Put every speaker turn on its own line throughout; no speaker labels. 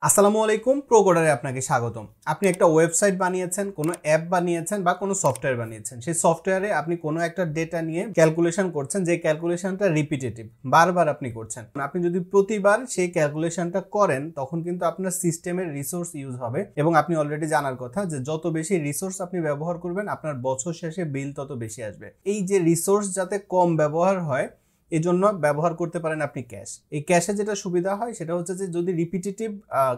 আসসালামু আলাইকুম প্রোকোডারে আপনাকে স্বাগতম। আপনি একটা ওয়েবসাইট বানিয়েছেন, কোনো অ্যাপ বানিয়েছেন বা কোনো সফটওয়্যার বানিয়েছেন। সেই সফটওয়্যারে আপনি কোনো একটা ডেটা নিয়ে ক্যালকুলেশন করছেন, যে ক্যালকুলেশনটা রিপিটেটিভ, বারবার আপনি করছেন। আপনি যদি প্রতিবার সেই ক্যালকুলেশনটা করেন তখন কিন্তু আপনার সিস্টেমের রিসোর্স ইউজ হবে এবং আপনি অলরেডি জানার কথা যে যত বেশি রিসোর্স আপনি ব্যবহার করবেন আপনার বছর শেষে বিল তত বেশি আসবে। এই যে রিসোর্স যাতে কম ব্যবহার হয় এই জন্য ব্যবহার করতে পারেন আপনি ক্যাশ। এই ক্যাশে যেটা সুবিধা হয় সেটা হচ্ছে যে যদি রিপিটেটিভ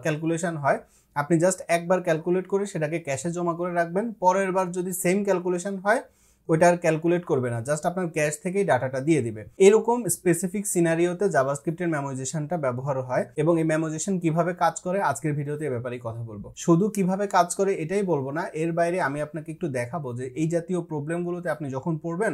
ক্যালকুলেশন হয় আপনি জাস্ট একবার ক্যালকুলেট করে সেটাকে ক্যাশে জমা করে রাখবেন, পরের বার যদি সেম ক্যালকুলেশন হয় ওইটা আর ক্যালকুলেট করবে না, জাস্ট আপনার ক্যাশ থেকেই ডাটাটা দিয়ে দিবে। এরকম স্পেসিফিক সিনারিওতে জাভাস্ক্রিপ্টের মেমোরাইজেশনটা ব্যবহার হয় এবং এই মেমোরাইজেশন কিভাবে কাজ করে আজকের ভিডিওতে এ ব্যাপারেই কথা বলবো। শুধু কিভাবে কাজ করে এটাই বলবো না, এর বাইরে আমি আপনাকে একটু দেখাবো যে এই জাতীয় প্রবলেমগুলোতে আপনি যখন পড়বেন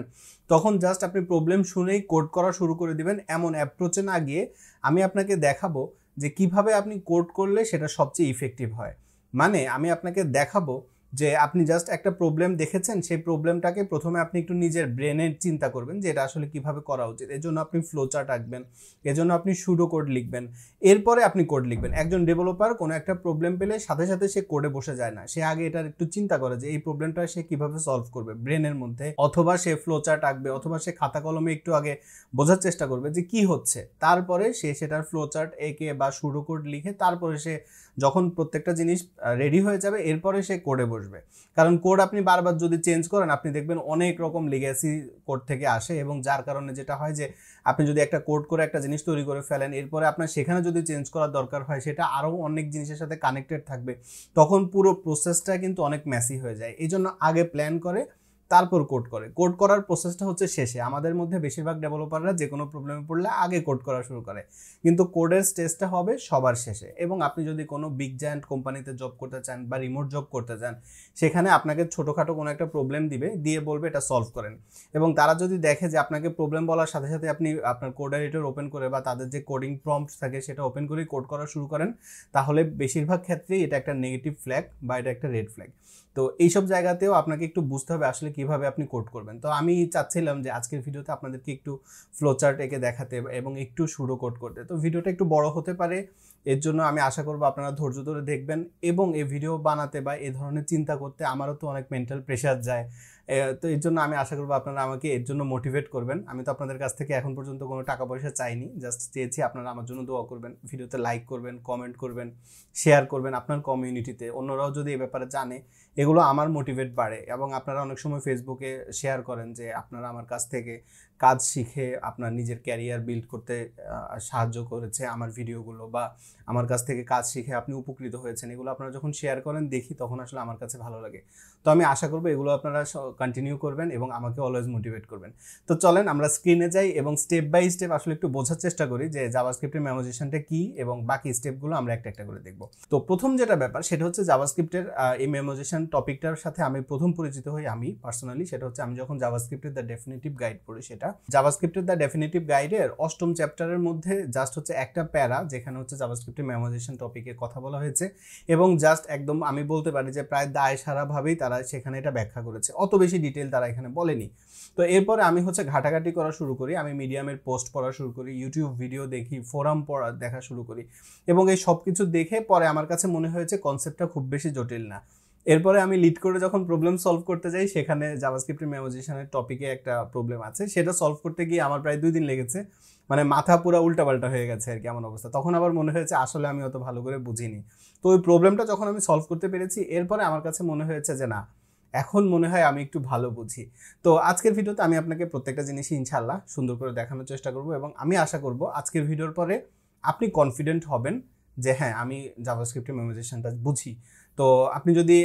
তখন জাস্ট আপনি প্রবলেম শুনেই কোড করা শুরু করে দিবেন এমন অ্যাপ্রোচে না গিয়ে আমি আপনাকে দেখাবো যে কিভাবে আপনি কোড করলে সেটা সবচেয়ে ইফেক্টিভ হয়। মানে আমি আপনাকে দেখাবো যে আপনি জাস্ট একটা প্রবলেম দেখেছেন, সেই প্রবলেমটাকে প্রথমে আপনি একটু নিজের ব্রেনে চিন্তা করবেন যে এটা আসলে কিভাবে করা উচিত। এজন্য আপনি ফ্লো চার্ট আঁকবেন, এজন্য আপনি সুডো কোড লিখবেন, এরপরে আপনি কোড লিখবেন। একজন ডেভেলপার কোনো একটা প্রবলেম পেলে সাথে সাথে সে কোডে বসে যায় না, সে আগে এটার একটু চিন্তা করে যে এই প্রবলেমটা সে কিভাবে সলভ করবে ব্রেনের মধ্যে, অথবা সে ফ্লো চার্ট আঁকবে, অথবা সে খাতা কলমে একটু আগে বোঝার চেষ্টা করবে যে কি হচ্ছে, তারপরে সে সেটার ফ্লো চার্ট এঁকে বা সুডো কোড লিখে তারপরে সে যখন প্রত্যেকটা জিনিস রেডি হয়ে যাবে এরপরে সে কোডে বসবে। কারণ কোড আপনি বারবার যদি চেঞ্জ করেন আপনি দেখবেন অনেক রকম লিগ্যাসি কোড থেকে আসে এবং যার কারণে যেটা হয় যে আপনি যদি একটা কোড করে একটা জিনিস তৈরি করে ফেলেন এরপরে আপনার সেখানে যদি চেঞ্জ করার দরকার হয় সেটা আরও অনেক জিনিসের সাথে কানেক্টেড থাকবে, তখন পুরো প্রসেসটা কিন্তু অনেক মেসি হয়ে যায়। এই জন্য আগে প্ল্যান করে তারপর কোড করে। কোড করার প্রসেসটা হচ্ছে শেষে। আমাদের মধ্যে বেশিরভাগ ডেভেলপাররা যে কোনো প্রবলেমে পড়লে আগে কোড করা শুরু করে, কিন্তু কোডের স্টেজটা হবে সবার শেষে। এবং আপনি যদি কোনো বিগ জায়ান্ট কোম্পানিতে জব করতে চান বা রিমোট জব করতে চান, সেখানে আপনাকে ছোটোখাটো কোনো একটা প্রবলেম দিবে, দিয়ে বলবে এটা সলভ করেন। এবং তারা যদি দেখে যে আপনাকে প্রবলেম বলার সাথে সাথে আপনি আপনার কোড এডিটর ওপেন করে বা তাদের যে কোডিং প্রম্পট থাকে সেটা ওপেন করেই কোড করা শুরু করেন, তাহলে বেশিরভাগ ক্ষেত্রেই এটা একটা নেগেটিভ ফ্ল্যাগ বা এটা একটা রেড ফ্ল্যাগ। তো এইসব জায়গাতেও আপনাকে একটু বুঝতে হবে আসলে কিভাবে আপনি কোড করবেন। তো আমি চাচ্ছিলাম যে আজকের ভিডিওতে আপনাদেরকে একটু ফ্লো চার্ট এঁকে দেখাতে এবং একটু সুডো কোড করতে। তো ভিডিওটা একটু বড় হতে পারে, এর জন্য আমি আশা করবো আপনারা ধৈর্য ধরে দেখবেন। এবং এই ভিডিও বানাতে বা এই ধরনের চিন্তা করতে আমারও তো অনেক মেন্টাল প্রেশার যায়, তো এর জন্য আমি আশা করবো আপনারা আমাকে এর জন্য মোটিভেট করবেন। আমি তো আপনাদের কাছ থেকে এখন পর্যন্ত কোনো টাকা পয়সা চাইনি, জাস্ট চেয়েছি আপনারা আমার জন্য দোয়া করবেন, ভিডিওতে লাইক করবেন, কমেন্ট করবেন, শেয়ার করবেন আপনার কমিউনিটিতে। অন্যরাও যদি এই ব্যাপারে জানে এগুলো আমার মোটিভেট বাড়ে। এবং আপনারা অনেক সময় ফেসবুকে শেয়ার করেন যে আপনারা আমার কাছ থেকে কাজ শিখে আপনার নিজের ক্যারিয়ার বিল্ড করতে সাহায্য করেছে আমার ভিডিওগুলো, বা আমার কাছ থেকে কাজ শিখে আপনি উপকৃত হয়েছেন। এগুলো আপনারা যখন শেয়ার করেন দেখি তখন আসলে আমার কাছে ভালো লাগে। তো আমি আশা করবো এগুলো আপনারা কন্টিনিউ করবেন এবং আমাকে অলওয়েজ মোটিভেট করবেন। তো চলেন আমরা স্ক্রিনে যাই এবং স্টেপ বাই স্টেপ আসলে একটু বোঝার চেষ্টা করি যে জাভাস্ক্রিপ্টের মেমোরাইজেশনটা কি এবং বাকি স্টেপগুলো আমরা একটা একটা করে দেখব। তো প্রথম যেটা ব্যাপার সেটা হচ্ছে জাভাস্ক্রিপ্টের এই মেমোরাইজেশন টপিকটার সাথে আমি প্রথম পরিচিত হই আমি পার্সোনালি, সেটা হচ্ছে আমি যখন জাভাস্ক্রিপ্টের দ্য ডেফিনিটিভ গাইড পড়ি। সেটা জাভাস্ক্রিপ্টের দ্য ডেফিনিটিভ গাইডের 8ম চ্যাপ্টারের মধ্যে জাস্ট হচ্ছে একটা প্যারা যেখানে হচ্ছে জাভাস্ক্রিপ্টের মেমোরাইজেশন টপিকে কথা বলা হয়েছে এবং জাস্ট একদম আমি বলতে পারি যে প্রায় দায় সারাভাবেই তারা সেখানে এটা ব্যাখ্যা করেছে, অত বেশি ডিটেল তারা এখানে বলেনি। তো এরপরে আমি হচ্ছে ঘাটাঘাটি করা শুরু করি, আমি মিডিয়ামের পোস্ট পড়া শুরু করি, ইউটিউব ভিডিও দেখি, ফোরাম পড়া দেখা শুরু করি এবং এই সব কিছু দেখে পরে আমার কাছে মনে হয়েছে কনসেপ্টটা খুব বেশি জটিল না। এরপরে আমি লিড করে যখন প্রবলেম সলভ করতে যাই সেখানে জাভাস্ক্রিপ্টের মেমোরাইজেশনের টপিকে একটা প্রবলেম আছে, সেটা সলভ করতে গিয়ে আমার প্রায় 2 দিন লেগেছে। মানে মাথা পুরো উল্টাপাল্টা হয়ে গেছে আর কি এমন অবস্থা। তখন আবার মনে হয়েছে আসলে আমি অত ভালো করে বুঝিনি। তো ওই প্রবলেমটা যখন আমি সলভ করতে পেরেছি এরপরে আমার কাছে মনে হয়েছে যে না, এখন মনে হয় আমি একটু ভালো বুঝি। তো আজকের ভিডিওতে আমি আপনাকে প্রত্যেকটা জিনিসই ইনশাআল্লাহ সুন্দর করে দেখানোর চেষ্টা করব এবং আমি আশা করব আজকের ভিডিওর পরে আপনি কনফিডেন্ট হবেন যে হ্যাঁ আমি জাভাস্ক্রিপ্টের মেমোরাইজেশনটা বুঝি। তো আপনি যদি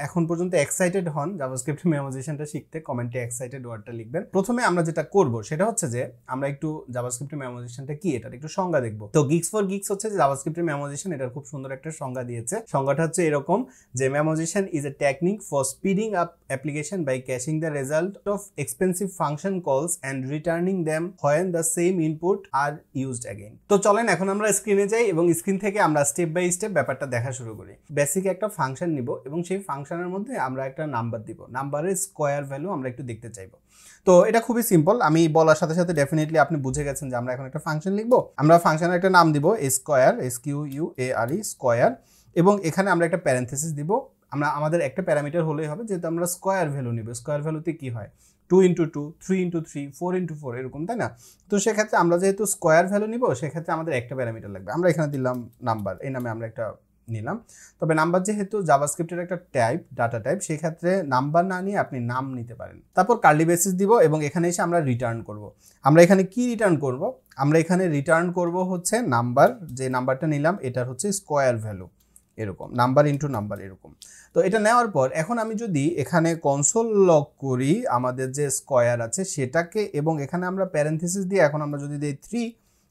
এখন পর্যন্ত এক্সাইটেড হন জাভাস্ক্রিপ্টের মেমোরাইজেশনটা শিখতে, কমেন্টে এক্সাইটেড ওয়ার্ডটা লিখবেন। প্রথমে আমরা যেটা করব সেটা হচ্ছে যে আমরা একটু জাভাস্ক্রিপ্টের মেমোরাইজেশনটা কি এটার একটু সংজ্ঞা দেখব। তো গিক্স ফর গিক্স হচ্ছে যে জাভাস্ক্রিপ্টের মেমোরাইজেশন, এটার খুব সুন্দর একটা সংজ্ঞা দিয়েছে। সংজ্ঞাটা হচ্ছে এরকম যে memorization is a technique for speeding up application by caching the result of expensive function calls and returning them when the same input are used again. তো চলেন এখন আমরা স্ক্রিনে যাই এবং স্ক্রিন থেকে আমরা স্টেপ বাই স্টেপ ব্যাপারটা দেখা শুরু করি। বেসিক একটা ফাংশন নিব এবং সেই ফাংশনের মধ্যে আমরা একটা নাম্বার দিব, নাম্বারের স্কোয়ার ভ্যালু আমরা একটু দেখতে চাইবো। তো এটা খুবই সিম্পল, আমি বলার সাথে সাথে ডেফিনেটলি আপনি বুঝে গেছেন যে আমরা এখন একটা ফাংশন লিখবো। আমরা ফাংশনের একটা নাম দিব স্কোয়ার, SQUARE স্কোয়ার, এবং এখানে আমরা একটা প্যারেনথেসিস দিব। আমরা আমাদের একটা প্যারামিটার হলেই হবে, যেহেতু আমরা স্কোয়ার ভ্যালু নিব। স্কোয়ার ভ্যালুতে কি হয় 2 × 2, 3 × 3, 4 × 4 এরকম, তাই না? তো সেক্ষেত্রে আমরা যেহেতু স্কোয়ার ভ্যালু নিব, সেক্ষেত্রে আমাদের একটা প্যারামিটার লাগবে। আমরা এখানে দিলাম নাম্বার, এই নামে আমরা একটা নিলাম। তবে নাম্বার যেহেতু জাভাস্ক্রিপ্টের একটা টাইপ, ডাটা টাইপ, সেক্ষেত্রে নাম্বার না নিয়ে আপনি নাম নিতে পারেন। তারপর কার্লি ব্রেসেস দিব এবং এখানে এসে আমরা রিটার্ন করব। আমরা এখানে কি রিটার্ন করব? আমরা এখানে রিটার্ন করব হচ্ছে নাম্বার, যে নাম্বারটা নিলাম এটার হচ্ছে স্কোয়ার ভ্যালু, এরকম নাম্বার ইন্টু নাম্বার এরকম। তো এটা নেওয়ার পর এখন আমি যদি এখানে কনসোল লগ করি আমাদের যে স্কোয়ার আছে সেটাকে, এবং এখানে আমরা প্যারেনথেসিস দিয়ে এখন আমরা যদি দিই 3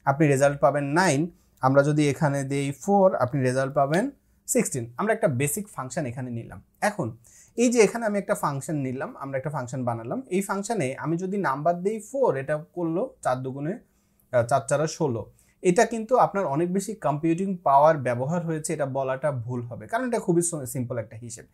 আপনি রেজাল্ট পাবেন 9, আমরা যদি এখানে দিই 4 আপনি রেজাল্ট পাবেন 16। আমরা একটা বেসিক ফাংশন এখানে নিলাম। এখন এই যে এখানে আমি একটা ফাংশন নিলাম, আমরা একটা ফাংশন বানালাম। এই ফাংশনে আমি যদি নাম্বার দিই 4, এটা করলো 4 দুগুণে 4 4 16। এটা কিন্তু আপনার অনেক বেশি কম্পিউটিং পাওয়ার ব্যবহার হয়েছে, এটা বলাটা ভুল হবে, কারণ এটা খুবই সিম্পল একটা হিসেব।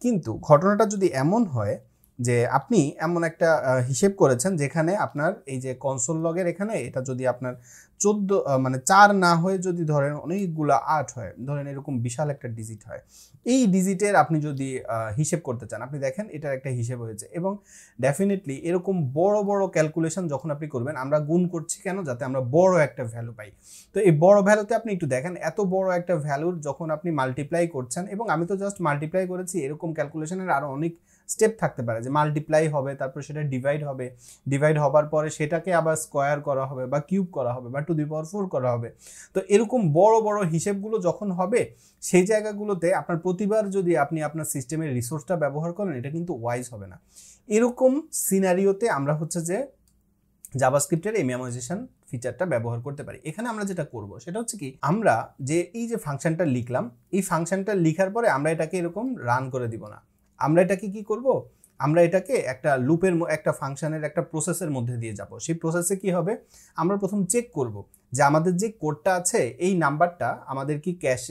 কিন্তু ঘটনাটা যদি এমন হয় যে আপনি এমন একটা হিসেব করেছেন যেখানে আপনার এই যে কনসোল লগের এখানে এটা যদি আপনার 14 মানে 4 না হয়ে যদি ধরেন অনেকগুলো 8 হয়, ধরেন এরকম বিশাল একটা ডিজিট হয়, এই ডিজিটের আপনি যদি হিসেব করতে চান, আপনি দেখেন এটার একটা হিসেব হয়েছে। এবং ডেফিনেটলি এরকম বড় বড় ক্যালকুলেশন যখন আপনি করবেন, আমরা গুণ করছি কেন? যাতে আমরা বড় একটা ভ্যালু পাই। তো এই বড় ভ্যালুতে আপনি একটু দেখেন, এত বড় একটা ভ্যালুর যখন আপনি মাল্টিপ্লাই করছেন, এবং আমি তো জাস্ট মাল্টিপ্লাই করেছি, এরকম ক্যালকুলেশনের আরও অনেক স্টেপ থাকতে পারে, যে মাল্টিপ্লাই হবে, তারপর সেটা ডিভাইড হবে, ডিভাইড হবার পরে সেটাকে আবার স্কোয়ার করা হবে বা কিউব করা হবে বা 2^4 করা হবে। তো এরকম বড় বড় হিসেবগুলো যখন হবে, সেই জায়গাগুলোতে আপনার প্রতিবার যদি আপনি আপনার সিস্টেমের রিসোর্সটা ব্যবহার করেন, এটা কিন্তু ওয়াইজ হবে না। এরকম সিনারিওতে আমরা হচ্ছে যে জাভাস্ক্রিপ্টের এই মেমোরাইজেশন ফিচারটা ব্যবহার করতে পারি। এখানে আমরা যেটা করব সেটা হচ্ছে কি, আমরা যে এই যে ফাংশনটা লিখলাম, এই ফাংশনটা লিখার পরে আমরা এটাকে এরকম রান করে দিব না। আমরা এটাকে কি করব? আমরা এটাকে একটা লুপের, একটা ফাংশনের একটা প্রসেসের মধ্যে দিয়ে যাব। সেই প্রসেসে কি হবে, আমরা প্রথম চেক করব যে আমাদের যে কোডটা আছে এই নাম্বারটা আমাদের কি ক্যাশ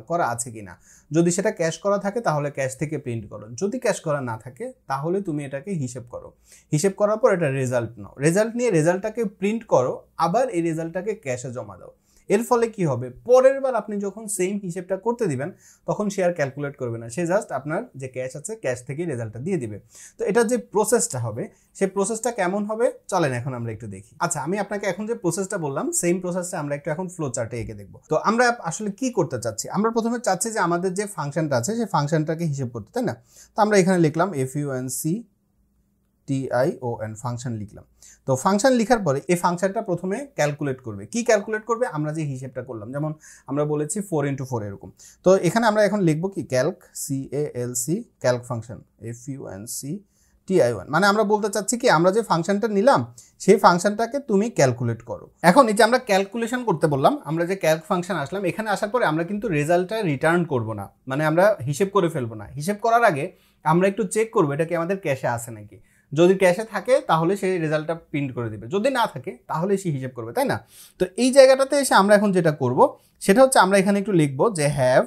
করা আছে কিনা। যদি সেটা ক্যাশ করা থাকে তাহলে ক্যাশ থেকে প্রিন্ট করো, যদি ক্যাশ করা না থাকে তাহলে তুমি এটাকে হিসেব করো। হিসেব করার পর এটা রেজাল্ট নাও, রেজাল্ট নিয়ে রেজাল্টটাকে প্রিন্ট করো, আবার এই রেজাল্টটাকে ক্যাশে জমা দাও। এর ফলে কি হবে, পরের বার আপনি যখন সেম হিসেবটা করতে দিবেন তখন সে আর ক্যালকুলেট করবে না, সে জাস্ট আপনার যে ক্যাশ আছে ক্যাশ থেকেই রেজাল্টটা দিয়ে দিবে। তো এটা যে প্রসেসটা হবে, সেই প্রসেসটা কেমন হবে চলেন এখন আমরা একটু দেখি। আচ্ছা, আমি আপনাকে এখন যে প্রসেসটা বললাম সেম প্রসেসটা আমরা একটু এখন ফ্লো চার্টে এঁকে দেখবো। তো আমরা আসলে কি করতে চাচ্ছি, আমরা প্রথমে চাচ্ছি যে আমাদের যে ফাংশনটা আছে সেই ফাংশনটাকে হিসেব করতে, তাই না? তো আমরা এখানে লিখলাম FUNCTION ফাংশন লিখলাম। তো ফাংশন লিখার পরে এই ফাংশনটা প্রথমে ক্যালকুলেট করবে। কি ক্যালকুলেট করবে? আমরা যে হিসেবটা করলাম, যেমন আমরা বলেছি 4 × 4 এরকম। তো এখানে আমরা এখন লিখবো কি, Calc, CALC, Calc function FUNCTION, মানে আমরা বলতে চাচ্ছি কি, আমরা যে ফাংশনটা নিলাম সেই ফাংশনটাকে তুমি ক্যালকুলেট করো। এখন এই যে আমরা ক্যালকুলেশন করতে বললাম, আমরা যে ক্যালক ফাংশন আসলাম, এখানে আসার পরে আমরা কিন্তু রেজাল্টটা রিটার্ন করব না, মানে আমরা হিসেব করে ফেলবো না। হিসেব করার আগে আমরা একটু চেক করবো এটা কি আমাদের ক্যাশে আছে নাকি। যদি ক্যাশে থাকে তাহলে সেই রেজাল্টটা প্রিন্ট করে দিবে, যদি না থাকে তাহলে সে হিসেব করবে, তাই না? তো এই জায়গাটাতে এসে আমরা এখন যেটা করব সেটা হচ্ছে আমরা এখানে একটু লিখবো যে হ্যাভ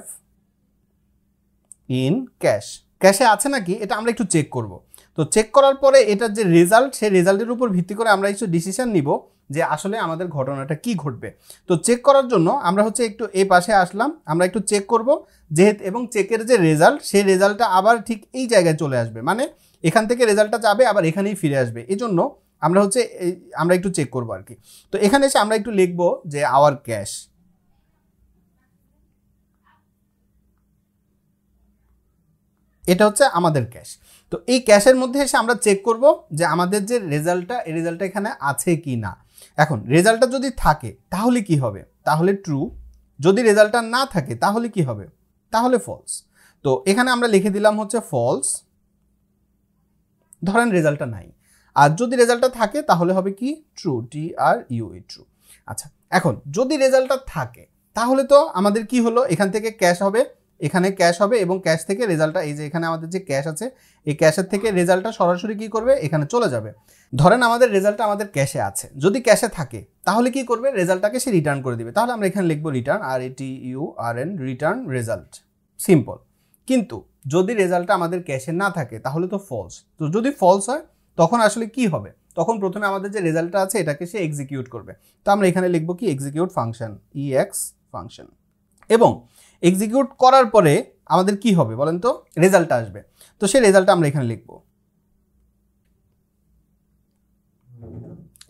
ইন ক্যাশ, ক্যাশে আছে নাকি এটা আমরা একটু চেক করব। তো চেক করার পরে এটার যে রেজাল্ট, সেই রেজাল্টের উপর ভিত্তি করে আমরা একটু ডিসিশন নিব যে আসলে আমাদের ঘটনাটা কি ঘটবে। তো চেক করার জন্য আমরা হচ্ছে একটু এই পাশে আসলাম, আমরা একটু চেক করব যেহেতু, এবং চেকের যে রেজাল্ট সেই রেজাল্টটা আবার ঠিক এই জায়গায় চলে আসবে, মানে এখান থেকে রেজাল্টটা যাবে আবার এখানেই ফিরে আসবে। এই জন্য আমরা হচ্ছে আমরা একটু চেক করবো আর কি। তো এখানে এসে আমরা একটু লিখবো যে আওয়ার ক্যাশ, এটা হচ্ছে আমাদের ক্যাশ। তো এই ক্যাশের মধ্যে এসে আমরা চেক করব যে আমাদের যে রেজাল্টটা, এই রেজাল্টটা এখানে আছে কি না। এখন রেজাল্টটা যদি থাকে তাহলে কি হবে, তাহলে ট্রু। যদি রেজাল্টটা না থাকে তাহলে কি হবে, তাহলে ফলস। তো এখানে আমরা লিখে দিলাম হচ্ছে ফলস, ধরেন রেজাল্টটা নাই। আর যদি রেজাল্টটা থাকে তাহলে হবে কি, ট্রু, TRUE, ট্রু। আচ্ছা, এখন যদি রেজাল্টটা থাকে তাহলে তো আমাদের কি হলো, এখান থেকে ক্যাশ হবে, এখানে ক্যাশ হবে, এবং ক্যাশ থেকে রেজাল্টটা, এই যে এখানে আমাদের যে ক্যাশ আছে এই ক্যাশের থেকে রেজাল্টটা সরাসরি কি করবে, এখানে চলে যাবে। ধরেন আমাদের রেজাল্টটা আমাদের ক্যাশে আছে, যদি ক্যাশে থাকে তাহলে কি করবে, রেজাল্টটাকে সে রিটার্ন করে দিবে। তাহলে আমরা এখানে লিখবো return, RETURN, return result, simple. কিন্তু যদি রেজাল্টটা আমাদের ক্যাশে না থাকে তাহলে তো ফলস। তো যদি ফলস হয় তখন আসলে কি হবে? তখন প্রথমে আমাদের যে রেজাল্টটা আছে এটাকে সে এক্সিকিউট করবে। তো আমরা এখানে লিখব কি এক্সিকিউট ফাংশন, EX ফাংশন, এবং এক্সিকিউট করার পরে আমাদের কি হবে বলেন তো? রেজাল্টটা আসবে। তো সেই রেজাল্টটা আমরা এখানে লিখব।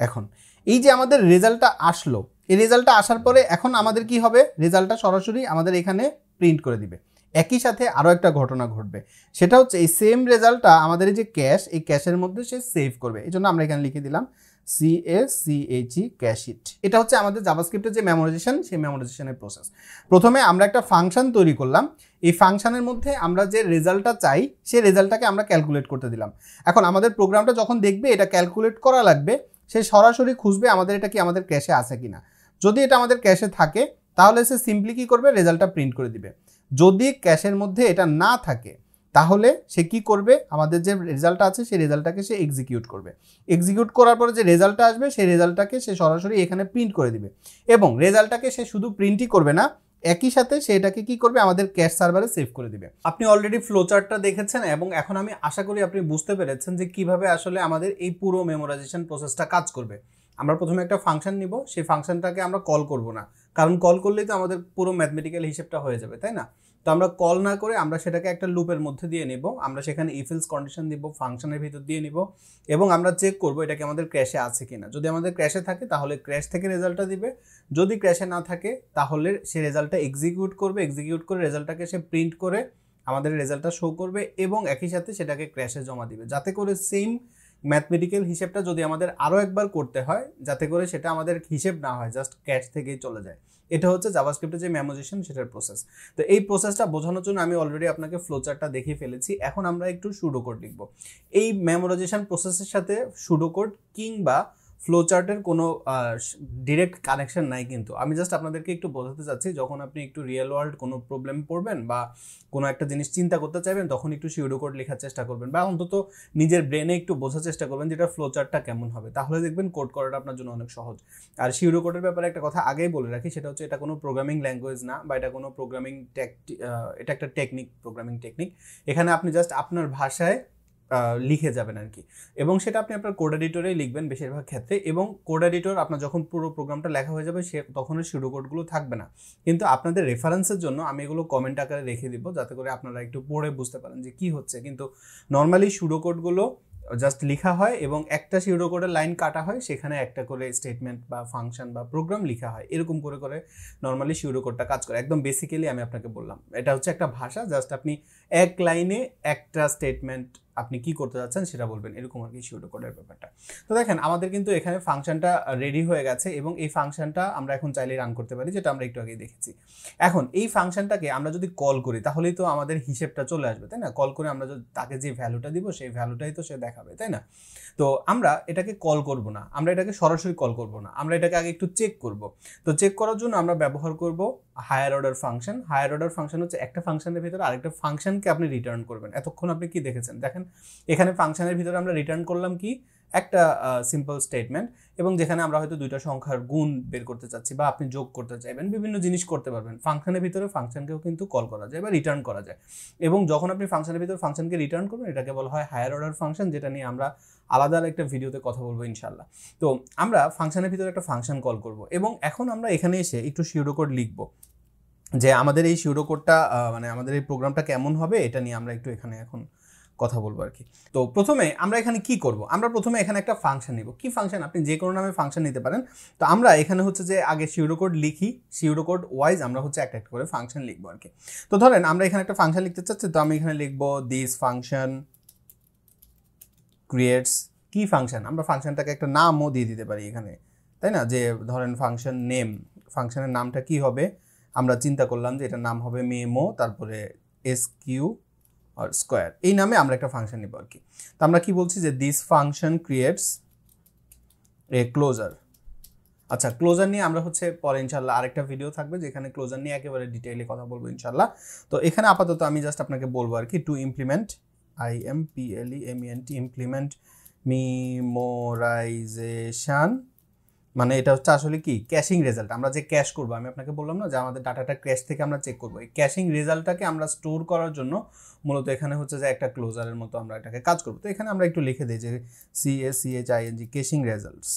এখন এই যে আমাদের রেজাল্টটা আসলো, এই রেজাল্টটা আসার পরে এখন আমাদের কি হবে? রেজাল্টটা সরাসরি আমাদের এখানে প্রিন্ট করে দিবে। একই সাথে আরও একটা ঘটনা ঘটবে, সেটা হচ্ছে এই সেম রেজাল্টটা আমাদের এই যে ক্যাশ, এই ক্যাশের মধ্যে সে সেভ করবে। এই জন্য আমরা এখানে লিখে দিলাম CACHE ক্যাশিট। এটা হচ্ছে আমাদের জাভাস্ক্রিপ্টের যে মেমোরাইজেশন, সেই মেমোরাইজেশনের প্রসেস। প্রথমে আমরা একটা ফাংশন তৈরি করলাম, এই ফাংশনের মধ্যে আমরা যে রেজাল্টটা চাই সেই রেজাল্টটাকে আমরা ক্যালকুলেট করতে দিলাম। এখন আমাদের প্রোগ্রামটা যখন দেখবে এটা ক্যালকুলেট করা লাগবে, সে সরাসরি খুঁজবে আমাদের এটা কি আমাদের ক্যাশে আছে কিনা। যদি এটা আমাদের ক্যাশে থাকে তাহলে সে সিম্পলি কি করবে? রেজাল্টটা প্রিন্ট করে দিবে। যদি ক্যাশের মধ্যে এটা না থাকে তাহলে সে কি করবে? আমাদের যে রেজাল্টটা আছে সেই রেজাল্টটাকে সে এক্সিকিউট করবে। এক্সিকিউট করার পরে যে রেজাল্টটা আসবে সেই রেজাল্টটাকে সে সরাসরি এখানে প্রিন্ট করে দিবে। এবং রেজাল্টটাকে সে শুধু প্রিন্টই করবে না, একই সাথে সে এটাকে কি করবে? আমাদের ক্যাশ সার্ভারে সেভ করে দিবে। আপনি অলরেডি ফ্লোচার্টটা দেখেছেন এবং এখন আমি আশা করি আপনি বুঝতে পেরেছেন যে কিভাবে আসলে আমাদের এই পুরো মেমোরাইজেশন প্রসেসটা কাজ করবে। আমরা প্রথমে একটা ফাংশন নিব, সেই ফাংশনটাকে আমরা কল করব না, কারণ কল করলেই তো আমাদের পুরো ম্যাথমেটিক্যাল হিসেবটা হয়ে যাবে, তাই না? তো আমরা কল না করে আমরা সেটাকে একটা লুপের মধ্যে দিয়ে নিব। আমরা সেখানে ইফ এলস কন্ডিশন দিব, ফাংশনের ভিতর দিয়ে নিব এবং আমরা চেক করব এটা কি আমাদের ক্র্যাশে আছে কিনা। যদি আমাদের ক্র্যাশে থাকে তাহলে ক্র্যাশ থেকে রেজাল্টটা দিবে, যদি ক্র্যাশে না থাকে তাহলে সে রেজাল্টটা এক্সিকিউট করবে, এক্সিকিউট করে রেজাল্টটাকে সে প্রিন্ট করে আমাদের রেজাল্টটা শো করবে এবং একই সাথে সেটাকে ক্র্যাশে জমা দিবে, যাতে করে সেম ম্যাথমেটিক্যাল হিসেবটা যদি আমাদের আরও একবার করতে হয়, যাতে করে সেটা আমাদের হিসেব না হয়, জাস্ট ক্যাশ থেকেই চলে যায়। এটা হচ্ছে জাভাস্ক্রিপ্টের যে মেমোরাইজেশন সেটার প্রসেস। তো এই প্রসেসটা বোঝানোর জন্য আমি অলরেডি আপনাকে ফ্লোচার্টটা দেখিয়ে ফেলেছি। এখন আমরা একটু সুডোকোড লিখব। এই মেমোরাইজেশন প্রসেসের সাথে সুডোকোড কিংবা ফ্লোচার্টের কোনো ডিরেক্ট কানেকশন নাই, কিন্তু আমি জাস্ট আপনাদেরকে একটু বোঝাতে চাচ্ছি, যখন আপনি একটু রিয়েল ওয়ার্ল্ড কোনো প্রবলেম পড়বেন বা কোনো একটা জিনিস চিন্তা করতে চাইবেন তখন একটু সুডোকোড লেখার চেষ্টা করবেন, বা অন্তত নিজের ব্রেনে একটু বোঝার চেষ্টা করবেন যেটা ফ্লোচার্টটা কেমন হবে, তাহলে দেখবেন কোড করাটা আপনার জন্য অনেক সহজ। আর সুডোকোডের ব্যাপারে একটা কথা আগেই বলে রাখি, সেটা হচ্ছে এটা কোনো প্রোগ্রামিং ল্যাঙ্গুয়েজ না, বা এটা কোনো প্রোগ্রামিং এটা একটা টেকনিক, প্রোগ্রামিং টেকনিক। এখানে আপনি জাস্ট আপনার ভাষায় লিখে যাবেন আর কি, এবং সেটা আপনি আপনার কোড এডিটরেই লিখবেন বেশিরভাগ ক্ষেত্রে। এবং কোড এডিটর আপনার যখন পুরো প্রোগ্রামটা লেখা হয়ে যাবে সে তখন সুডোকোডগুলো থাকবে না, কিন্তু আপনাদের রেফারেন্সের জন্য আমি এগুলো কমেন্ট আকারে রেখে দিব, যাতে করে আপনারা একটু পড়ে বুঝতে পারেন যে কি হচ্ছে। কিন্তু নর্মালি সুডোকোডগুলো জাস্ট লেখা হয় এবং একটা সুডোকোডের লাইন কাটা হয়, সেখানে একটা করে স্টেটমেন্ট বা ফাংশন বা প্রোগ্রাম লেখা হয়, এরকম করে করে নর্মালি সুডোকোডটা কাজ করে। একদম বেসিক্যালি আমি আপনাকে বললাম এটা হচ্ছে একটা ভাষা, জাস্ট আপনি এক লাইনে একটা স্টেটমেন্ট আপনি কি করতে যাচ্ছেন সেটা বলবেন, এরকম আর কি সুডোকোডের ব্যাপারটা। তো দেখেন আমাদের কিন্তু এখানে ফাংশনটা রেডি হয়ে গেছে এবং এই ফাংশনটা আমরা এখন চাইলে রান করতে পারি, যেটা আমরা একটু আগে দেখেছি। এখন এই ফাংশনটাকে আমরা যদি কল করি তাহলেই তো আমাদের হিসেবটা চলে আসবে, তাই না? কল করে আমরা যদি তাকে যে ভ্যালুটা দিব সেই ভ্যালুটাই তো সে দেখাবে, তাই না? তো আমরা এটাকে কল করব না, আমরা এটাকে সরাসরি কল করব না, আমরা এটাকে আগে একটু চেক করব। তো চেক করার জন্য আমরা ব্যবহার করব higher order function. Higher order function হচ্ছে একটা ফাংশনের ভিতরে আরেকটা ফাংশনকে আপনি রিটার্ন করবেন। এতক্ষণ আপনি কি দেখেছেন? দেখেন এখানে ফাংশনের ভিতরে আমরা রিটার্ন করলাম কি একটা সিম্পল স্টেটমেন্ট, এবং যেখানে আমরা হয়তো দুইটা সংখ্যার গুণ বের করতে চাচ্ছি বা আপনি যোগ করতে চাইবেন, বিভিন্ন জিনিস করতে পারবেন। ফাংশনের ভিতরে ফাংশনকেও কিন্তু কল করা যায় বা রিটার্ন করা যায়, এবং যখন আপনি ফাংশনের ভিতরে ফাংশনকে রিটার্ন করবেন এটাকে বলা হয় হায়ার অর্ডার ফাংশন, যেটা নিয়ে আমরা আলাদা একটা ভিডিওতে কথা বলবো ইনশাল্লাহ। তো আমরা ফাংশনের ভিতরে একটা ফাংশন কল করব, এবং এখন আমরা এখানে এসে একটু সুডোকোড লিখব যে আমাদের এই সুডোকোডটা মানে আমাদের এই প্রোগ্রামটা কেমন হবে এটা নিয়ে আমরা একটু এখানে এখন কথা বলবো আর কি। তো প্রথমে আমরা এখানে কি করব? আমরা প্রথমে এখানে একটা ফাংশন নিব। কি ফাংশন? আপনি যে কোনো নামে ফাংশন নিতে পারেন। তো আমরা এখানে হচ্ছে যে আগে সুডোকোড লিখি, সুডোকোড ওয়াইজ আমরা হচ্ছে একটা একটা করে ফাংশন লিখবো আর কি। তো ধরেন আমরা এখানে একটা ফাংশন লিখতে চাচ্ছি, তো আমি এখানে লিখবো দিস ফাংশন ক্রিয়েটস কি ফাংশন। আমরা ফাংশনটাকে একটা নামও দিয়ে দিতে পারি এখানে, তাই না? যে ধরেন ফাংশন নেম, ফাংশনের নামটা কি হবে? আমরা চিন্তা করলাম যে এটার নাম হবে মেমো, তারপরে SQ আর স্কোয়ার, এই নামে আমরা একটা ফাংশন নিব আর কি। তো আমরা কি বলছি যে this function creates a closure. আচ্ছা, ক্লোজার নিয়ে আমরা হচ্ছে পরে ইনশাল্লাহ আরেকটা ভিডিও থাকবে যেখানে ক্লোজার নিয়ে একেবারে ডিটেইলে কথা বলবো ইনশাল্লাহ। তো এখানে আপাতত আমি জাস্ট আপনাকে বলবো আর কি, to implement IMPLEMENT implement memorisation মানে এটা হচ্ছে আসলে কি ক্যাশিং রেজাল্ট। আমরা যে ক্যাশ করব, আমি আপনাকে বললাম না যে আমাদের ডাটাটা ক্যাশ থেকে আমরা চেক করব, এই ক্যাশিং রেজাল্টটাকে আমরা স্টোর করার জন্য মূলত এখানে হচ্ছে যে একটা ক্লোজারের মতো আমরা এটাকে কাজ করব। তো এখানে আমরা একটু লিখে দিই যে CACHING ক্যাশিং রেজাল্টস।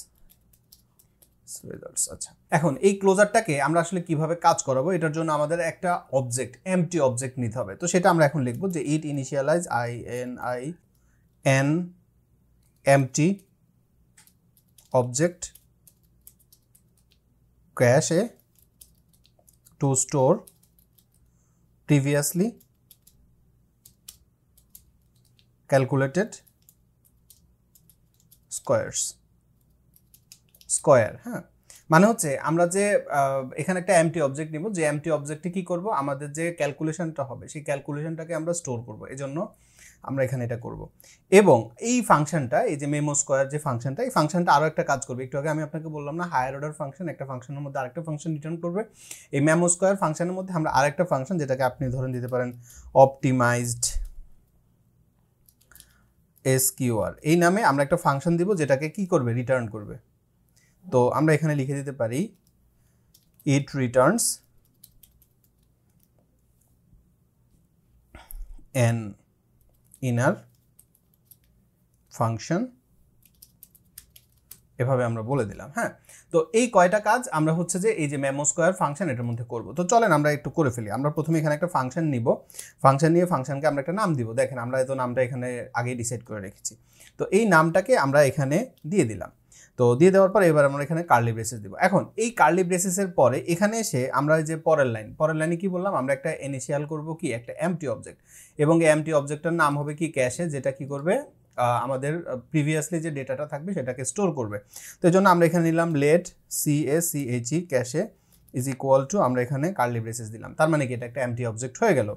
আচ্ছা, এখন এই ক্লোজারটাকে আমরা আসলে কিভাবে কাজ করাবো, এটার জন্য আমাদের একটা অবজেক্ট, এমটি অবজেক্ট নিতে হবে। তো সেটা আমরা এখন লিখবো যে it initialize ININ empty object cache to store previously calculated square. হ্যাঁ, মানে হচ্ছে আমরা যে এখানে একটা এমটি অবজেক্ট নিব, যে এমটি অবজেক্টে কি করব, আমাদের যে ক্যালকুলেশনটা হবে সেই ক্যালকুলেশনটাকে আমরা স্টোর করব, এজন্য আমরা এখানে এটা করব। এবং এই ফাংশনটা, এই যে মেমো স্কয়ার যে ফাংশনটা, এই ফাংশনটা আরও একটা কাজ করবে। একটু আগে আমি আপনাকে বললাম না, হায়ার অর্ডার ফাংশন, একটা ফাংশনের মধ্যে আরেকটা ফাংশন রিটার্ন করবে। এই মেমো স্কয়ার ফাংশনের মধ্যে আমরা আরেকটা ফাংশন, যেটাকে আপনি ধরেন দিতে পারেন অপটিমাইজড SQR, এই নামে আমরা একটা ফাংশন দিব যেটাকে কি করবে, রিটার্ন করবে। তো আমরা এখানে লিখে দিতে পারি ইট রিটার্নস an inner function, এভাবে আমরা বলে দিলাম। হ্যাঁ, তো এই কয়টা কাজ আমরা হচ্ছে যে এই যে মেমো স্কয়ার ফাংশন এটার মধ্যে করব। তো চলেন আমরা একটু করে ফেলি। আমরা প্রথমে এখানে একটা ফাংশন নিব, ফাংশন নিয়ে ফাংশনকে আমরা একটা নাম দিব। দেখেন আমরা তো নামটা এখানে আগেই ডিসাইড করে রেখেছি। তো এই নামটাকে আমরা এখানে দিয়ে দিলাম। তো দিয়ে দেওয়ার পর এবার আমরা এখানে কার্লি ব্রেসেস দিব। এখন এই কার্লি ব্রেসেসের পরে এখানে এসে আমরা যে পরের লাইনে কি বললাম, আমরা একটা ইনিশিয়াল করব কি, একটা এমটি অবজেক্ট, এবং এই এমটি অবজেক্টটার নাম হবে কি ক্যাশে, যেটা কি করবে, আমাদের প্রিভিয়াসলি যে ডেটাটা থাকবে সেটাকে স্টোর করবে। তো এই জন্য আমরা এখানে নিলাম let CACHE cache is equal to, আমরা এখানে কার্লি ব্রেসেস দিলাম। তার মানে কি এটা একটা এমটি অবজেক্ট হয়ে গেল।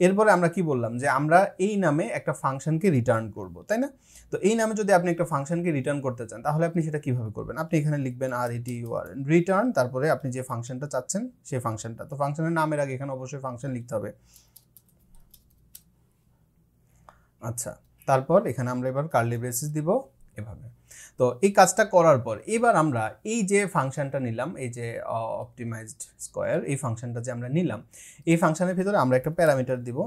এরপরে আমরা কি বললাম, যে আমরা এই নামে একটা ফাংশনকে রিটার্ন করব, তাই না? তো এই নামে যদি আপনি একটা ফাংশনকে রিটার্ন করতে চান, তাহলে আপনি সেটা কিভাবে করবেন? আপনি এখানে লিখবেন RETURN রিটার্ন, তারপরে আপনি যে ফাংশনটা চাচ্ছেন সেই ফাংশনটা। তো ফাংশনের নামের আগে এখানে অবশ্যই ফাংশন লিখতে হবে। আচ্ছা, তারপর এখানে আমরা এবার কার্লি ব্রেসেস দিব এভাবে। তো এই কাজটা করার পর এবার আমরা এই যে ফাংশনটা নিলাম, এই যে অপটিমাইজড স্কয়ার, এই ফাংশনটা যে আমরা নিলাম, এই ফাংশনের ভিতরে আমরা একটা প্যারামিটার দিব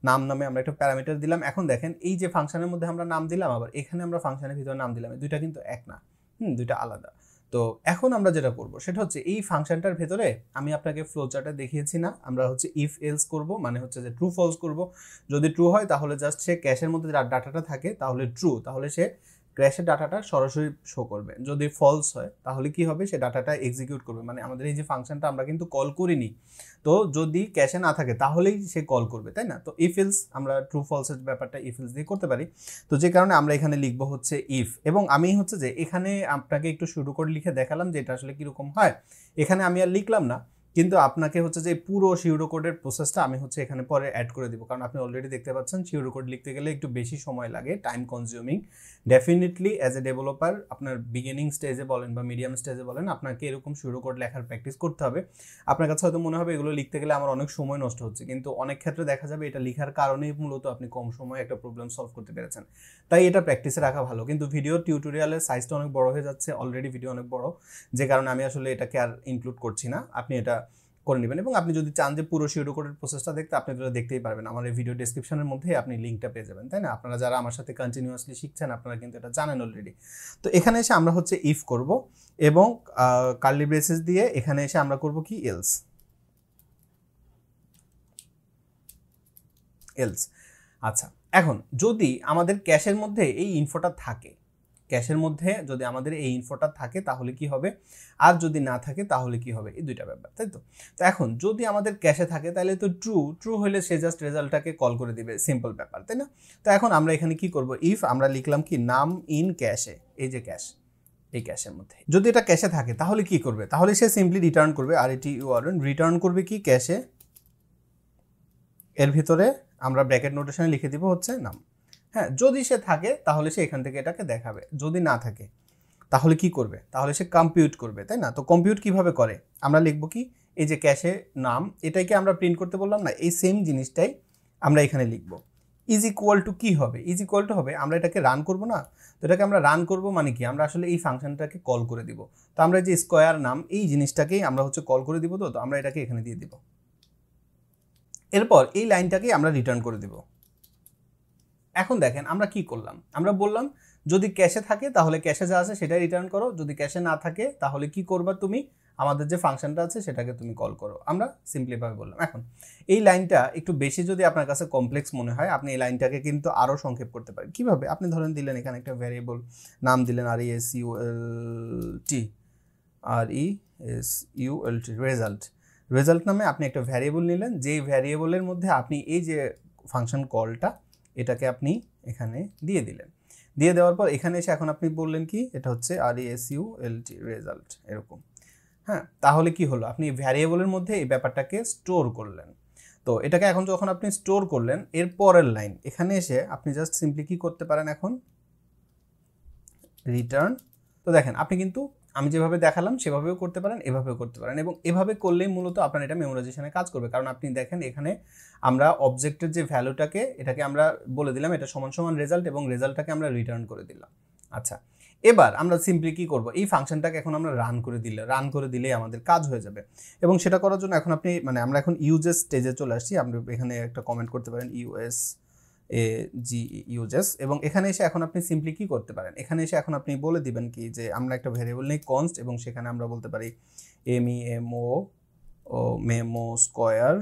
নাম নামে আমরা একটা প্যারামিটার দিলাম। এখন দেখেন এই যে ফাংশনের মধ্যে আমরা নাম দিলাম, আবার এখানে আমরা ফাংশনের ভিতরে নাম দিলাম, দুইটা কিন্তু এক না, দুইটা আলাদা। তো এখন আমরা যেটা করব সেটা হচ্ছে এই ফাংশনটার ভেতরে আমি আপনাকে ফ্লোচার্টে দেখিয়েছি না, আমরা হচ্ছে ইফ এলস করব, মানে হচ্ছে যে ট্রু ফলস করব। যদি ট্রু হয় তাহলে জাস্ট সে ক্যাশের মধ্যে ডাটাটা থাকে তাহলে ট্রু, তাহলে সে ক্যাশের ডাটাটা সরাসরি শো করবে। যদি ফলস হয় তাহলে কি হবে, সে ডাটাটা এক্সিকিউট করবে। মানে আমাদের এই যে ফাংশনটা আমরা কিন্তু কল করিনি, তো যদি ক্যাশে না থাকে তাহলেই সে কল করবে, তাই না? তো ইফ এলস আমরা ট্রু ফলসের ব্যাপারটা ইফ এলস দিয়ে করতে পারি। তো যে কারণে আমরা এখানে লিখবো হচ্ছে ইফ, এবং আমি হচ্ছে যে এখানে আপনাকে একটু শুরু করে লিখে দেখালাম যে এটা আসলে কীরকম হয়। এখানে আমি আর লিখলাম না, কিন্তু আপনাকে হচ্ছে যে পুরো সিউডো কোডের প্রসেসটা আমি হচ্ছে এখানে পরে অ্যাড করে দিব, কারণ আপনি অলরেডি দেখতে পাচ্ছেন সিউডো কোড লিখতে গেলে একটু বেশি সময় লাগে, time consuming. Definitely as a developer আপনার বিগিনিং স্টেজে বলেন বা মিডিয়াম স্টেজে বলেন, আপনাকে এরকম সিউডো কোড লেখার প্র্যাকটিস করতে হবে। আপনার কাছে হয়তো মনে হবে এগুলো লিখতে গেলে আমার অনেক সময় নষ্ট হচ্ছে, কিন্তু অনেক ক্ষেত্রে দেখা যাবে এটা লেখার কারণেই মূলত আপনি কম সময়ে একটা প্রবলেম সলভ করতে পেরেছেন। তাই এটা প্র্যাকটিসে রাখা ভালো। কিন্তু ভিডিও টিউটোরিয়ালের সাইজটা অনেক বড় হয়ে যাচ্ছে, অলরেডি ভিডিও অনেক বড়, যে কারণে আমি আসলে এটাকে আর ইনক্লুড করছি না। আপনি এটা করে নেবেন, এবং আপনি যদি চান যে পুরো সিউডো কোডের প্রসেসটা দেখতে, আপনি এটা দেখতেই পারবেন, আমার এই ভিডিও ডেসক্রিপশনের মধ্যে আপনি লিঙ্কটা পেয়ে যাবেন, তাই না? আপনারা যারা আমার সাথে কন্টিনিউয়াসলি শিখছেন আপনারা কিন্তু এটা জানেন অলরেডি। তো এখানে এসে আমরা হচ্ছে ইফ করব, এবং কার্লি ব্রেসেস দিয়ে এখানে এসে আমরা করব কি, এলস। আচ্ছা, এখন যদি আমাদের ক্যাশের মধ্যে এই ইনফোটা থাকে, ক্যাশের মধ্যে যদি আমাদের এই ইনফোটা থাকে তাহলে কি হবে, আর যদি না থাকে তাহলে কি হবে, এই দুইটা ব্যাপার, তাই তো? তো এখন যদি আমাদের ক্যাশে থাকে তাহলে তো ট্রু হলে সে জাস্ট রেজাল্টটাকে কল করে দিবে, সিম্পল ব্যাপার, তাই না? তো এখন আমরা এখানে কি করব, ইফ আমরা লিখলাম কি নাম ইন ক্যাশে, এই যে ক্যাশ, এই ক্যাশের মধ্যে যদি এটা ক্যাশে থাকে তাহলে কি করবে, তাহলে সে সিম্পলি রিটার্ন করবে, RETURN রিটার্ন করবে কি, ক্যাশে, এর ভিতরে আমরা ব্র্যাকেট নোটেশনে লিখে দিব হচ্ছে নাম। হ্যাঁ, যদি সে থাকে তাহলে সে এখান থেকে এটাকে দেখাবে, যদি না থাকে তাহলে কি করবে, তাহলে সে কম্পিউট করবে, তাই না? তো কম্পিউট কিভাবে করে, আমরা লিখবো কি, এই যে ক্যাশে নাম, এটাকে আমরা প্রিন্ট করতে বললাম না, এই সেম জিনিসটাই আমরা এখানে লিখবো, ইজ ইকুয়াল টু কী হবে? ইজ ইকুয়াল টু হবে, আমরা এটাকে রান করব না, তো এটাকে আমরা রান করব মানে কি, আমরা আসলে এই ফাংশনটাকে কল করে দিব। তো আমরা যে স্কোয়ার নাম এই জিনিসটাকেই আমরা হচ্ছে কল করে দিব। তো আমরা এটাকে এখানে দিয়ে দিব, এরপর এই লাইনটাকেই আমরা রিটার্ন করে দিব। এখন দেখেন আমরা কি করলাম, আমরা বললাম যদি ক্যাশে থাকে তাহলে ক্যাশে যা আছে সেটাই রিটার্ন করো, যদি ক্যাশে না থাকে তাহলে কি করবা তুমি, আমাদের যে ফাংশনটা আছে সেটাকে তুমি কল করো। আমরা সিম্পলিভাবে বললাম। এখন এই লাইনটা একটু বেশি যদি আপনার কাছে কমপ্লেক্স মনে হয়, আপনি এই লাইনটাকে কিন্তু আরও সংক্ষেপ করতে পারেন। কিভাবে? আপনি ধরেন দিলেন এখানে একটা ভ্যারিয়েবল নাম দিলেন RESULT রেজাল্ট নামে আপনি একটা ভ্যারিয়েবল নিলেন, যেই ভ্যারিয়েবলের মধ্যে আপনি এই যে ফাংশন কলটা এটাকে আপনি এখানে দিয়ে দিলেন। দিয়ে দেওয়ার পর এখানে এসে এখন আপনি বললেন কি, এটা হচ্ছে RESULT রেজাল্ট, এরকম। হ্যাঁ, তাহলে কি হলো, আপনি ভ্যারিয়েবলের মধ্যে এই ব্যাপারটাকে স্টোর করলেন। তো এটাকে এখন যখন আপনি স্টোর করলেন, এর পরের লাইন এখানে এসে আপনি জাস্ট সিম্পলি কি করতে পারেন, এখন রিটার্ন। তো দেখেন আপনি কিন্তু আমি যেভাবে দেখালাম সেভাবেও করতে পারেন, এভাবেও করতে পারেন, এবং এভাবে করলেই মূলত আপনার এটা মেমোরাইজেশনে কাজ করবে। কারণ আপনি দেখেন এখানে আমরা অবজেক্টের যে ভ্যালুটাকে এটাকে আমরা বলে দিলাম এটা সমান সমান রেজাল্ট, এবং রেজাল্টটাকে আমরা রিটার্ন করে দিলাম। আচ্ছা, এবার আমরা সিম্পলি কি করব, এই ফাংশনটাকে এখন আমরা রান করে দিলেই আমাদের কাজ হয়ে যাবে। এবং সেটা করার জন্য এখন আপনি আমরা এখন ইউজেস স্টেজে চলে আসছি। আপনি এখানে একটা কমেন্ট করতে পারেন ইউজেস, এবং এখানে এসে এখন আপনি সিম্পলি কি করতে পারেন, এখানে এসে এখন আপনি বলে দিবেন কি যে আমরা একটা ভ্যারিয়েবল নেই কনস্ট, এবং সেখানে আমরা বলতে পারি memo square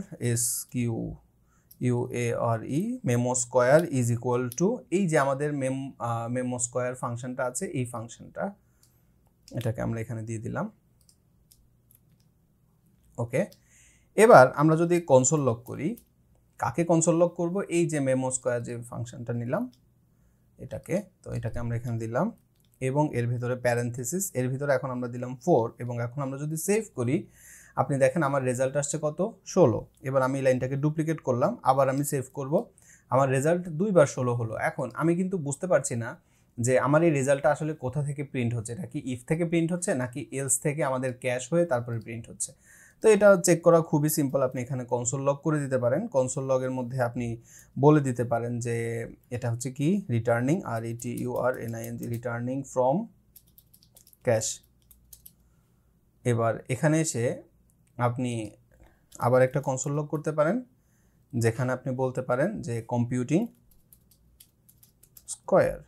SQUARE memo square is equal two এই যে আমাদের মেমো স্কোয়ার ফাংশনটা আছে, এই ফাংশনটা এটাকে আমরা এখানে দিয়ে দিলাম। ওকে, এবার আমরা যদি কনসোল লগ করি, কাকে কনসোল লগ করব, এই যে মেমো স্কোয়ার যে ফাংশনটা নিলাম এটাকে, তো এটাকে আমরা এখানে দিলাম, এবং এর ভিতরে প্যারেনথেসিস, এর ভিতরে এখন আমরা দিলাম 4, এবং এখন আমরা যদি সেভ করি আপনি দেখেন আমার রেজাল্ট আসছে কত, 16। এবার আমি এই লাইনটাকে ডুপ্লিকেট করলাম, আবার আমি সেভ করব, আমার রেজাল্ট 2 বার 16 হলো। এখন আমি কিন্তু বুঝতে পারছি না যে আমার এই রেজাল্টটা আসলে কোথা থেকে প্রিন্ট হচ্ছে, এটা কি ইফ থেকে প্রিন্ট হচ্ছে নাকি এলস থেকে আমাদের ক্যাশ হয়ে তারপরে প্রিন্ট হচ্ছে। তো এটা চেক করা খুবই সিম্পল, আপনি এখানে কনসোল লগ করে দিতে পারেন। কনসোল লগের মধ্যে আপনি বলে দিতে পারেন যে এটা হচ্ছে কি returning RETURNING returning from cash. এবার এখানে এসে আপনি আবার একটা কনসোল লগ করতে পারেন, যেখানে আপনি বলতে পারেন যে কম্পিউটিং স্কোয়ার।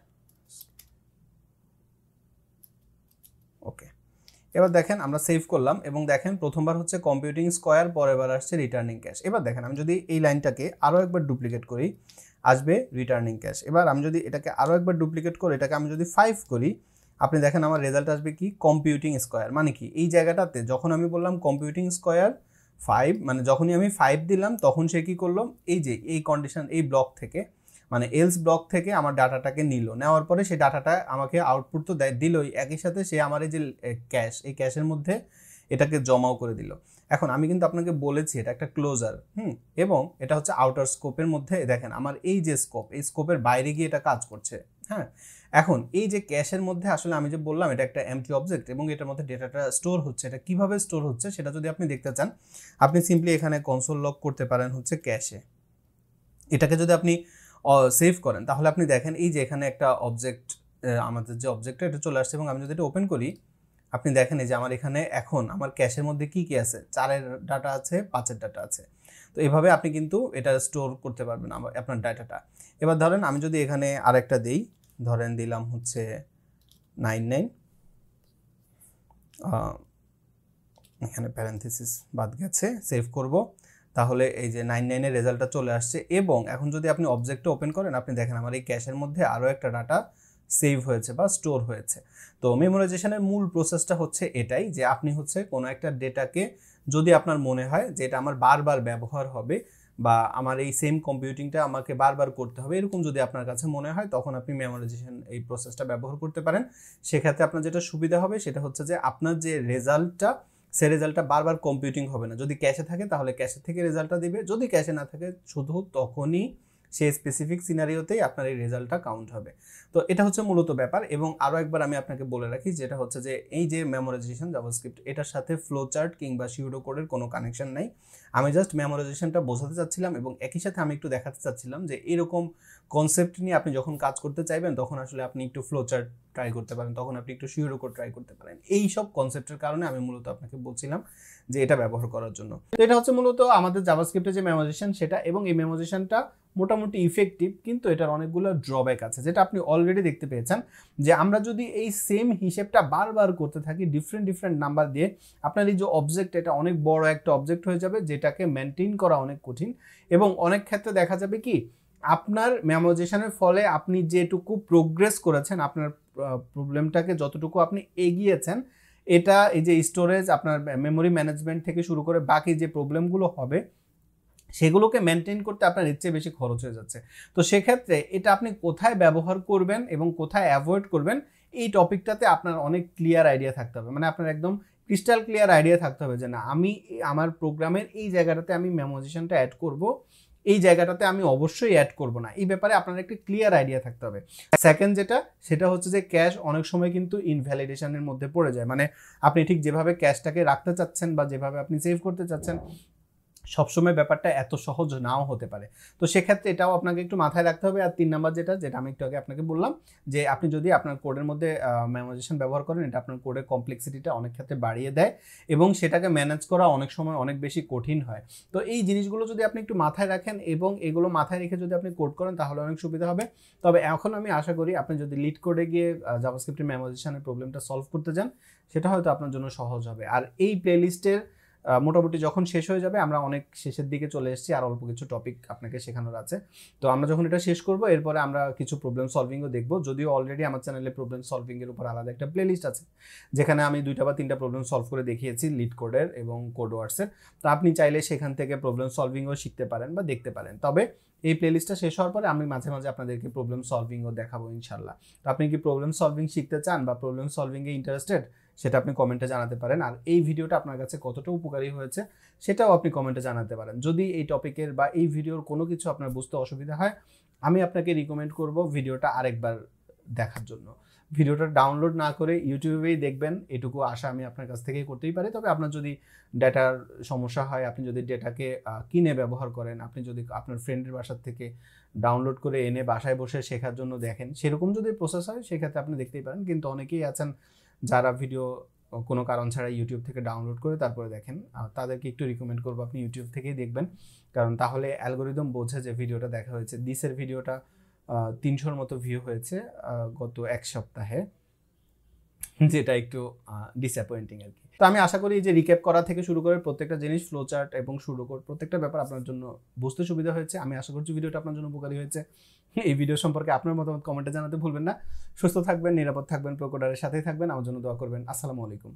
ওকে, এবার দেখেন আমরা সেভ করলাম, এবং দেখেন প্রথমবার হচ্ছে কম্পিউটিং স্কোয়ার, পরের বার আসছে রিটার্নিং ক্যাশ। এবার দেখেন আমি যদি এই লাইনটাকে আরও একবার ডুপ্লিকেট করি আসবে রিটার্নিং ক্যাশ। এবার আমি যদি এটাকে আরও একবার ডুপ্লিকেট করি, এটাকে আমি যদি 5 করি, আপনি দেখেন আমার রেজাল্ট আসবে কি কম্পিউটিং স্কোয়ার। মানে কি, এই জায়গাটাতে যখন আমি বললাম কম্পিউটিং স্কোয়ার 5, মানে যখনই আমি 5 দিলাম তখন সে কি করলো, এই যে এই কন্ডিশন এই ব্লক থেকে মানে এলস ব্লক থেকে আমার ডাটাটাকে নিল, নেওয়ার পরে সেই ডাটাটা আমাকে আউটপুট তো দিলই, একই সাথে সে আমার এই যে ক্যাশ, এই ক্যাশের মধ্যে এটাকে জমাও করে দিল। এখন আমি কিন্তু আপনাকে বলেছি এটা একটা ক্লোজার, এবং এটা হচ্ছে আউটার স্কোপের মধ্যে। দেখেন আমার এই যে স্কোপ, এই স্কোপের বাইরে গিয়ে এটা কাজ করছে। হ্যাঁ, এখন এই যে ক্যাশের মধ্যে আসলে আমি যে বললাম এটা একটা এমটি অবজেক্ট, এবং এটার মধ্যে ডেটাটা স্টোর হচ্ছে। এটা কিভাবে স্টোর হচ্ছে সেটা যদি আপনি দেখতে চান, আপনি সিম্পলি এখানে কনসোল লগ করতে পারেন হচ্ছে ক্যাশে। এটাকে যদি আপনি সেভ করেন তাহলে আপনি দেখেন এই যে এখানে একটা অবজেক্ট, আমাদের যে অবজেক্টটা এটা চলে আসছে, এবং আমি যদি এটা ওপেন করি আপনি দেখেন এই যে আমার এখানে এখন আমার ক্যাশের মধ্যে কি কি আছে, 4-এর ডাটা আছে, 5-এর ডাটা আছে। তো এইভাবে আপনি কিন্তু এটা স্টোর করতে পারবেন আপনার ডাটাটা। এবার ধরেন আমি যদি এখানে আরেকটা দিই, ধরেন দিলাম হচ্ছে 99, এখানে প্যারেনথেসিস বাদ গেছে, সেভ করব, তাহলে এই যে 99-এর রেজাল্টটা চলে আসছে। এবং এখন যদি আপনি অবজেক্টটা ওপেন করেন আপনি দেখেন আমার এই ক্যাশের মধ্যে আরও একটা ডাটা সেভ হয়েছে বা স্টোর হয়েছে। তো মেমোরাইজেশনের মূল প্রসেসটা হচ্ছে এটাই, যে আপনি হচ্ছে কোনো একটা ডেটাকে যদি আপনার মনে হয় যে এটা আমার বারবার ব্যবহার হবে বা আমার এই সেম কম্পিউটিংটা আমাকে বারবার করতে হবে, এরকম যদি আপনার কাছে মনে হয় তখন আপনি মেমোরাইজেশন এই প্রসেসটা ব্যবহার করতে পারেন। সেক্ষেত্রে আপনার যেটা সুবিধা হবে সেটা হচ্ছে যে আপনার যে রেজাল্টটা, সে রেজাল্টটা বারবার কম্পিউটিং হবে না। যদি ক্যাশে থাকে তাহলে ক্যাশে থেকে রেজাল্টটা দিবে, যদি ক্যাশে না থাকে শুধু তখনই সেই স্পেসিফিক সিনারিওতেই আপনার এই রেজাল্টটা কাউন্ট হবে। তো এটা হচ্ছে মূলত ব্যাপার। এবং আরও একবার আমি আপনাকে বলে রাখি, যেটা হচ্ছে যে এই যে মেমোরাইজেশন জাভাস্ক্রিপ্ট, এটার সাথে ফ্লো চার্ট কিংবা সিউডো কোডের কোনো কানেকশন নাই। আমি জাস্ট মেমোরাইজেশনটা বোঝাতে চাচ্ছিলাম এবং একই সাথে আমি একটু দেখাতে চাচ্ছিলাম যে এরকম কনসেপ্ট নিয়ে আপনি যখন কাজ করতে চাইবেন তখন আসলে আপনি একটু ফ্লো চার্ট ট্রাই করতে পারেন, তখন আপনি একটু সিউডো কোড ট্রাই করতে পারেন। এই সব কনসেপ্টের কারণে আমি মূলত আপনাকে বলছিলাম যে এটা ব্যবহার করার জন্য। তো এটা হচ্ছে মূলত আমাদের জাভাস্ক্রিপ্টের যে মেমোরাইজেশন সেটা, এবং এই মেমোরাইজেশনটা মোটামুটি ইফেক্টিভ, কিন্তু এটার অনেকগুলো ড্রব্যাক আছে যেটা আপনি অলরেডি দেখতে পেয়েছেন। যে আমরা যদি এই সেম হিসেবটা বারবার করতে থাকি ডিফারেন্ট নাম্বার দিয়ে, আপনার এই যে অবজেক্ট, এটা অনেক বড় একটা অবজেক্ট হয়ে যাবে যেটাকে মেনটেন করা অনেক কঠিন। এবং অনেক ক্ষেত্রে দেখা যাবে কি, আপনার মেমোরাইজেশনের ফলে আপনি যেটুকু প্রোগ্রেস করেছেন, আপনার প্রবলেমটাকে যতটুকু আপনি এগিয়েছেন, এটা এই যে স্টোরেজ, আপনার মেমোরি ম্যানেজমেন্ট থেকে শুরু করে বাকি যে প্রবলেমগুলো হবে সেগুলোকে মেনটেন করতে আপনার এর চেয়ে বেশি খরচ হয়ে যাচ্ছে। তো সেক্ষেত্রে এটা আপনি কোথায় ব্যবহার করবেন এবং কোথায় অ্যাভয়েড করবেন, এই টপিকটাতে আপনার অনেক ক্লিয়ার আইডিয়া থাকতে হবে। মানে আপনার একদম ক্রিস্টাল ক্লিয়ার আইডিয়া থাকতে হবে যে না, আমি আমার প্রোগ্রামের এই জায়গাটাতে আমি মেমোরাইজেশনটা অ্যাড করব, এই জায়গাটাতে আমি অবশ্যই অ্যাড করব না, এই ব্যাপারে আপনার একটা ক্লিয়ার আইডিয়া থাকতে হবে। সেকেন্ড সেটা হচ্ছে যে ক্যাশ অনেক সময় কিন্তু ইনভ্যালিডেশনের মধ্যে পড়ে যায়। মানে আপনি ঠিক যেভাবে ক্যাশটাকে রাখতে চাচ্ছেন বা যেভাবে আপনি সেভ করতে চাচ্ছেন, সবসময় ব্যাপারটা এত সহজ নাও হতে পারে। তো সেক্ষেত্রে এটাও আপনাকে একটু মাথায় রাখতে হবে। আর 3 নাম্বার যেটা আমি একটু আগে আপনাকে বললাম, যে আপনি যদি আপনার কোডের মধ্যে মেমোরাইজেশন ব্যবহার করেন, এটা আপনার কোডের কমপ্লেক্সিটিটা অনেক ক্ষেত্রে বাড়িয়ে দেয় এবং সেটাকে ম্যানেজ করা অনেক সময় অনেক বেশি কঠিন হয়। তো এই জিনিসগুলো যদি আপনি একটু মাথায় রাখেন এবং এগুলো মাথায় রেখে যদি আপনি কোড করেন তাহলে অনেক সুবিধা হবে। তবে এখন আমি আশা করি আপনি যদি লিড কোডে গিয়ে জাভাস্ক্রিপ্টের মেমোরাইজেশনের প্রবলেমটা সলভ করতে যান, সেটা হয়তো আপনার জন্য সহজ হবে। আর এই প্লেলিস্টের মোটামুটি যখন শেষ হয়ে যাবে, আমরা অনেক শেষের দিকে চলে এসেছি, আর অল্প কিছু টপিক আপনাকে শেখানোর আছে। তো আমরা যখন এটা শেষ করব, এরপরে আমরা কিছু প্রবলেম সলভিংও দেখব। যদিও অলরেডি আমার চ্যানেলে প্রবলেম সলভিংয়ের উপর আলাদা একটা প্লেলিস্ট আছে, যেখানে আমি 2টা বা 3টা প্রবলেম সলভ করে দেখিয়েছি লিড কোডের এবং কোডওয়ার্সের। তো আপনি চাইলে সেখান থেকে প্রবলেম সলভিংও শিখতে পারেন বা দেখতে পারেন। তবে এই প্লেলিস্টটা শেষ হওয়ার পরে আমি মাঝে মাঝে আপনাদেরকে প্রবলেম সলভিংও দেখাবো ইনশাল্লাহ। তো আপনি কি প্রবলেম সলভিং শিখতে চান বা প্রবলেম সলভিংয়ে ইন্টারেস্টেড, সেটা আপনি কমেন্টে জানাতে পারেন। আর এই ভিডিওটা আপনার কাছে কতটা উপকারী হয়েছে সেটাও আপনি কমেন্টে জানাতে পারেন। যদি এই টপিকের বা এই ভিডিওর কোনো কিছু আপনার বুঝতে অসুবিধা হয়, আমি আপনাকে রিকমেন্ড করব ভিডিওটা আরেকবার দেখার জন্য। ভিডিওটা ডাউনলোড না করে ইউটিউবেই দেখবেন, এটুকু আশা আমি আপনার কাছ থেকেই করতেই পারি। তবে আপনার যদি ডেটার সমস্যা হয়, আপনি যদি ডেটাকে কিনে ব্যবহার করেন, আপনি যদি আপনার ফ্রেন্ডের বাসার থেকে ডাউনলোড করে এনে বাসায় বসে শেখার জন্য দেখেন, সেরকম যদি প্রসেস হয় সেক্ষেত্রে আপনি দেখতেই পারেন। কিন্তু অনেকেই আছেন যারা ভিডিও কোনো কারণ ছাড়া ইউটিউব থেকে ডাউনলোড করে তারপরে দেখেন, তাদেরকে একটু রিকমেন্ড করবো আপনি ইউটিউব থেকেই দেখবেন। কারণ তাহলে অ্যালগোরিদম বোঝে যে ভিডিওটা দেখা হয়েছে। দিসের ভিডিওটা 300-র মতো ভিউ হয়েছে গত 1 সপ্তাহে, যেটা একটু ডিসঅ্যাপয়েন্টিং আর কি। তো আমি আশা করি যে রিক্যাপ করা থেকে শুরু করে প্রত্যেকটা জিনিস, ফ্লো চার্ট এবং শুরু করে প্রত্যেকটা ব্যাপার আপনার জন্য বুঝতে সুবিধা হয়েছে। আমি আশা করছি ভিডিওটা আপনার জন্য উপকারী হয়েছে। এই ভিডিও সম্পর্কে আপনার মতামত কমেন্টে জানাতে ভুলবেন না। সুস্থ থাকবেন, নিরাপদ থাকবেন, প্রোকোডারের সাথেই থাকবেন। আমার জন্য দোয়া করবেন। আসসালামু আলাইকুম।